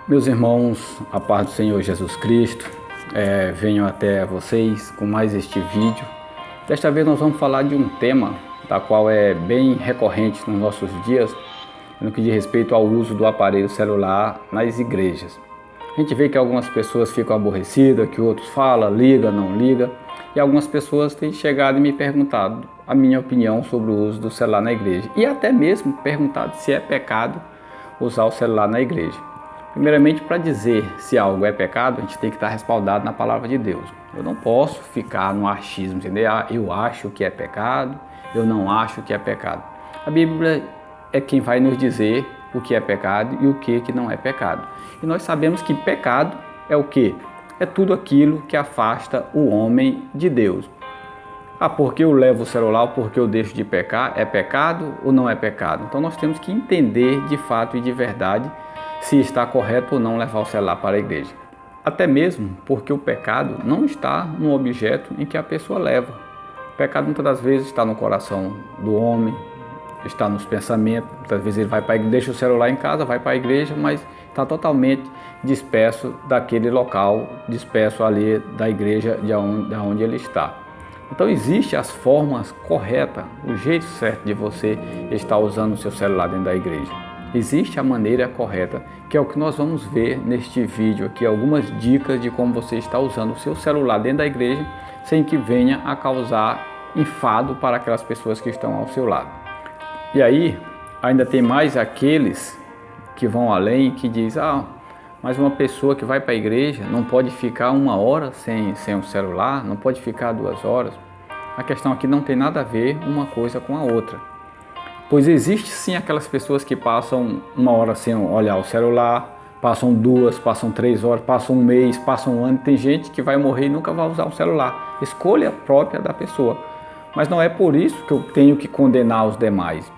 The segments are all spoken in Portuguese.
Meus irmãos, a paz do Senhor Jesus Cristo, venho até vocês com mais este vídeo. Desta vez nós vamos falar de um tema da qual é bem recorrente nos nossos dias, no que diz respeito ao uso do aparelho celular nas igrejas. A gente vê que algumas pessoas ficam aborrecidas, que outros falam, liga, não liga, e algumas pessoas têm chegado e me perguntado a minha opinião sobre o uso do celular na igreja, e até mesmo perguntado se é pecado usar o celular na igreja. Primeiramente, para dizer se algo é pecado, a gente tem que estar respaldado na palavra de Deus. Eu não posso ficar no achismo, entendeu? Eu acho que é pecado, eu não acho que é pecado. A Bíblia é quem vai nos dizer o que é pecado e o que não é pecado. E nós sabemos que pecado é o quê? É tudo aquilo que afasta o homem de Deus. Porque eu levo o celular ou porque eu deixo de pecar, é pecado ou não é pecado? Então nós temos que entender de fato e de verdade se está correto ou não levar o celular para a igreja. Até mesmo porque o pecado não está no objeto em que a pessoa leva. O pecado muitas das vezes está no coração do homem, está nos pensamentos. Muitas vezes ele vai para a igreja, deixa o celular em casa, vai para a igreja, mas está totalmente disperso daquele local, disperso ali da igreja de onde ele está. Então existem as formas corretas, o jeito certo de você estar usando o seu celular dentro da igreja. Existe a maneira correta, que é o que nós vamos ver neste vídeo aqui, algumas dicas de como você está usando o seu celular dentro da igreja, sem que venha a causar enfado para aquelas pessoas que estão ao seu lado. E aí, ainda tem mais aqueles que vão além, que diz, mas uma pessoa que vai para a igreja não pode ficar 1 hora sem o celular, não pode ficar 2 horas. A questão aqui não tem nada a ver uma coisa com a outra. Pois existe sim aquelas pessoas que passam 1 hora sem olhar o celular, passam 2, passam 3 horas, passam 1 mês, passam 1 ano. Tem gente que vai morrer e nunca vai usar o celular. Escolha própria da pessoa. Mas não é por isso que eu tenho que condenar os demais.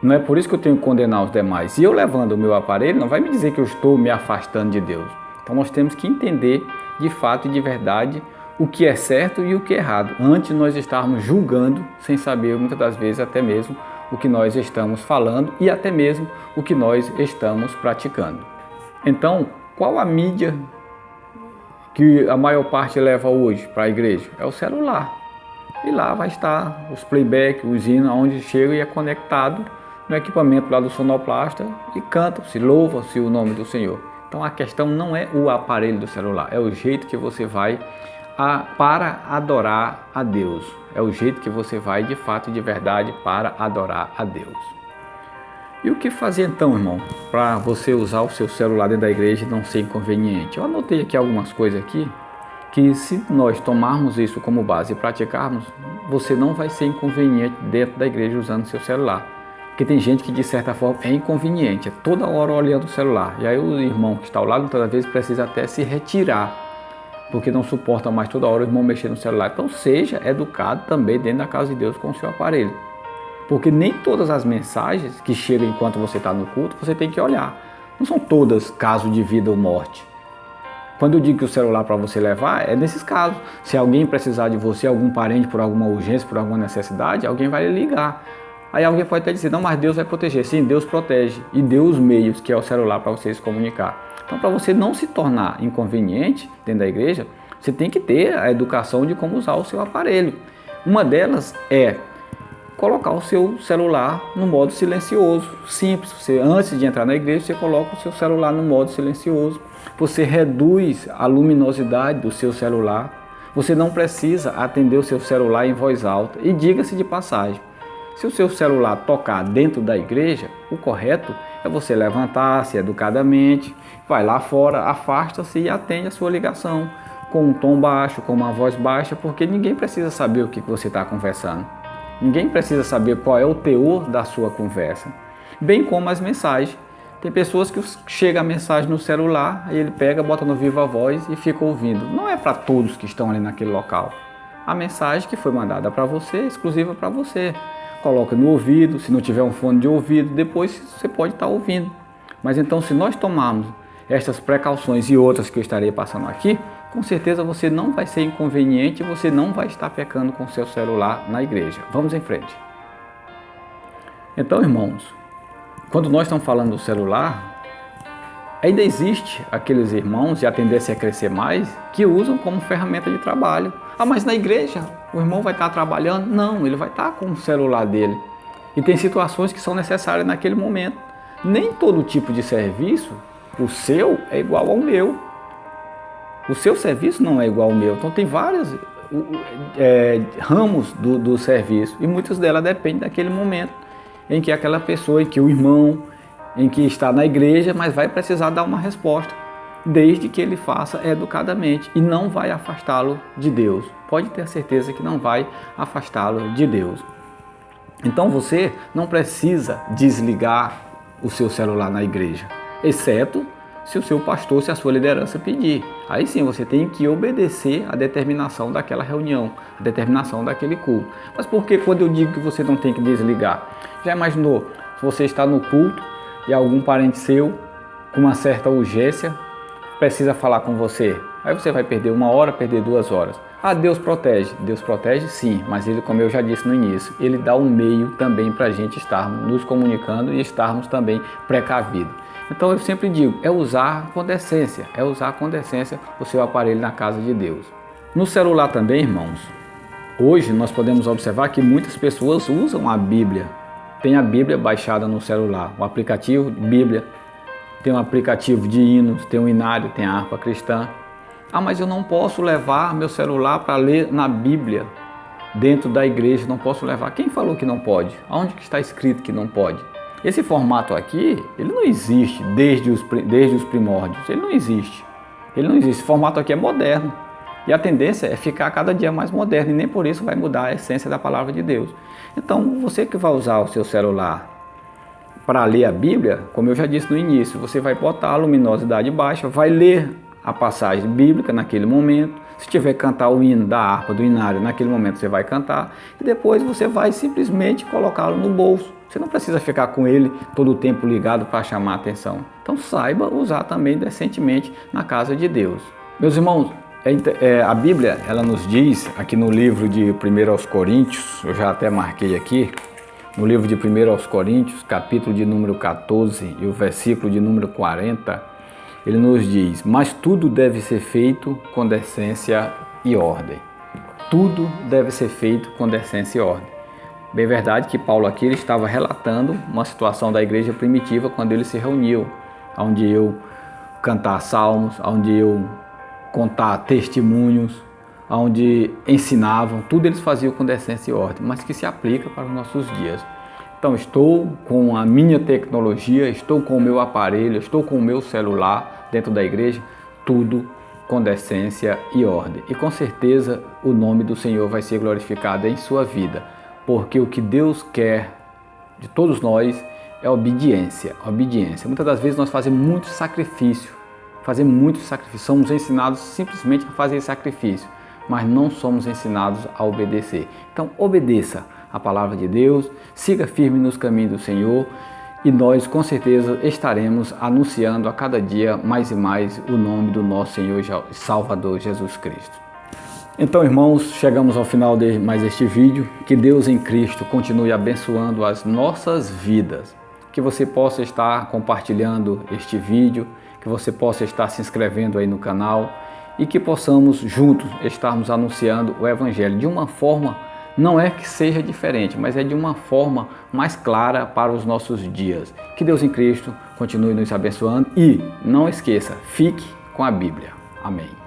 Não é por isso que eu tenho que condenar os demais. E eu levando o meu aparelho, não vai me dizer que eu estou me afastando de Deus. Então nós temos que entender de fato e de verdade o que é certo e o que é errado, antes de nós estarmos julgando, sem saber muitas das vezes até mesmo o que nós estamos falando e até mesmo o que nós estamos praticando. Então, qual a mídia que a maior parte leva hoje para a igreja? É o celular. E lá vai estar os playback, os hinos, onde chega e é conectado no equipamento lá do sonoplasta e canta-se, louva-se o nome do Senhor. Então a questão não é o aparelho do celular, é o jeito que você vai para adorar a Deus. É o jeito que você vai de fato e de verdade para adorar a Deus. E o que fazer então, irmão, para você usar o seu celular dentro da igreja e não ser inconveniente? Eu anotei aqui algumas coisas aqui, que se nós tomarmos isso como base e praticarmos, você não vai ser inconveniente dentro da igreja usando o seu celular. Porque tem gente que de certa forma é inconveniente, é toda hora olhando o celular. E aí o irmão que está ao lado muitas vezes precisa até se retirar, porque não suporta mais toda hora o irmão mexer no celular. Então seja educado também dentro da casa de Deus com o seu aparelho. Porque nem todas as mensagens que chegam enquanto você está no culto, você tem que olhar. Não são todas casos de vida ou morte. Quando eu digo que o celular para você levar, é nesses casos. Se alguém precisar de você, algum parente por alguma urgência, por alguma necessidade, alguém vai lhe ligar. Aí alguém pode até dizer, não, mas Deus vai proteger. Sim, Deus protege e deu os meios, que é o celular, para você se comunicar. Então, para você não se tornar inconveniente dentro da igreja, você tem que ter a educação de como usar o seu aparelho. Uma delas é colocar o seu celular no modo silencioso. Simples, você, antes de entrar na igreja, você coloca o seu celular no modo silencioso. Você reduz a luminosidade do seu celular. Você não precisa atender o seu celular em voz alta. E diga-se de passagem, se o seu celular tocar dentro da igreja, o correto é você levantar-se educadamente, vai lá fora, afasta-se e atende a sua ligação com um tom baixo, com uma voz baixa, porque ninguém precisa saber o que você está conversando. Ninguém precisa saber qual é o teor da sua conversa. Bem como as mensagens. Tem pessoas que chega a mensagem no celular, aí ele pega, bota no viva voz e fica ouvindo. Não é para todos que estão ali naquele local. A mensagem que foi mandada para você é exclusiva para você. Coloca no ouvido, se não tiver um fone de ouvido, depois você pode estar ouvindo. Mas então, se nós tomarmos estas precauções e outras que eu estarei passando aqui, com certeza você não vai ser inconveniente e você não vai estar pecando com o seu celular na igreja. Vamos em frente. Então, irmãos, quando nós estamos falando do celular, Ainda existe aqueles irmãos, e a tendência é crescer mais, que usam como ferramenta de trabalho. Ah, mas na igreja o irmão vai estar trabalhando? Não, ele vai estar com o celular dele. E tem situações que são necessárias naquele momento. Nem todo tipo de serviço, o seu é igual ao meu. O seu serviço não é igual ao meu. Então tem vários ramos do serviço. E muitas delas dependem daquele momento em que aquela pessoa, em que o irmão, em que está na igreja, mas vai precisar dar uma resposta, desde que ele faça educadamente e não vai afastá-lo de Deus. Pode ter certeza que não vai afastá-lo de Deus. Então você não precisa desligar o seu celular na igreja, exceto se o seu pastor, se a sua liderança pedir. Aí sim você tem que obedecer a determinação daquela reunião, a determinação daquele culto. Mas por que quando eu digo que você não tem que desligar? Já imaginou se você está no culto e algum parente seu, com uma certa urgência, precisa falar com você? Aí você vai perder 1 hora, perder 2 horas. Ah, Deus protege. Deus protege sim, mas Ele, como eu já disse no início, Ele dá um meio também para a gente estarmos nos comunicando e estarmos também precavidos. Então eu sempre digo, é usar com decência o seu aparelho na casa de Deus. No celular também, irmãos, hoje nós podemos observar que muitas pessoas usam a Bíblia. Tem a Bíblia baixada no celular, o aplicativo Bíblia, tem um aplicativo de hinos, tem o Inário, tem a harpa cristã. Ah, mas eu não posso levar meu celular para ler na Bíblia dentro da igreja, não posso levar. Quem falou que não pode? Aonde que está escrito que não pode? Esse formato aqui, ele não existe desde os primórdios, ele não existe. Esse formato aqui é moderno. E a tendência é ficar cada dia mais moderno e nem por isso vai mudar a essência da palavra de Deus. Então, você que vai usar o seu celular para ler a Bíblia, como eu já disse no início, você vai botar a luminosidade baixa, vai ler a passagem bíblica naquele momento. Se tiver que cantar o hino da harpa, do inário, naquele momento você vai cantar. E depois você vai simplesmente colocá-lo no bolso. Você não precisa ficar com ele todo o tempo ligado para chamar a atenção. Então saiba usar também decentemente na casa de Deus. Meus irmãos, a Bíblia, ela nos diz, aqui no livro de 1 aos Coríntios, eu já até marquei aqui, no livro de 1 aos Coríntios, capítulo de número 14 e o versículo de número 40, ele nos diz, mas tudo deve ser feito com decência e ordem. Tudo deve ser feito com decência e ordem. Bem verdade que Paulo aqui ele estava relatando uma situação da igreja primitiva quando ele se reuniu, onde eu cantar salmos, onde eu contar testemunhos, onde ensinavam, tudo eles faziam com decência e ordem, mas que se aplica para os nossos dias. Então estou com a minha tecnologia, estou com o meu aparelho, estou com o meu celular dentro da igreja, tudo com decência e ordem. E com certeza o nome do Senhor vai ser glorificado em sua vida, porque o que Deus quer de todos nós é obediência. Muitas das vezes nós fazemos muito sacrifício, somos ensinados simplesmente a fazer sacrifício, mas não somos ensinados a obedecer. Então obedeça a palavra de Deus, siga firme nos caminhos do Senhor e nós com certeza estaremos anunciando a cada dia mais e mais o nome do nosso Senhor e Salvador Jesus Cristo. Então, irmãos, chegamos ao final de mais este vídeo. Que Deus em Cristo continue abençoando as nossas vidas. Que você possa estar compartilhando este vídeo, que você possa estar se inscrevendo aí no canal e que possamos juntos estarmos anunciando o Evangelho de uma forma, não é que seja diferente, mas é de uma forma mais clara para os nossos dias. Que Deus em Cristo continue nos abençoando e não esqueça, fique com a Bíblia. Amém.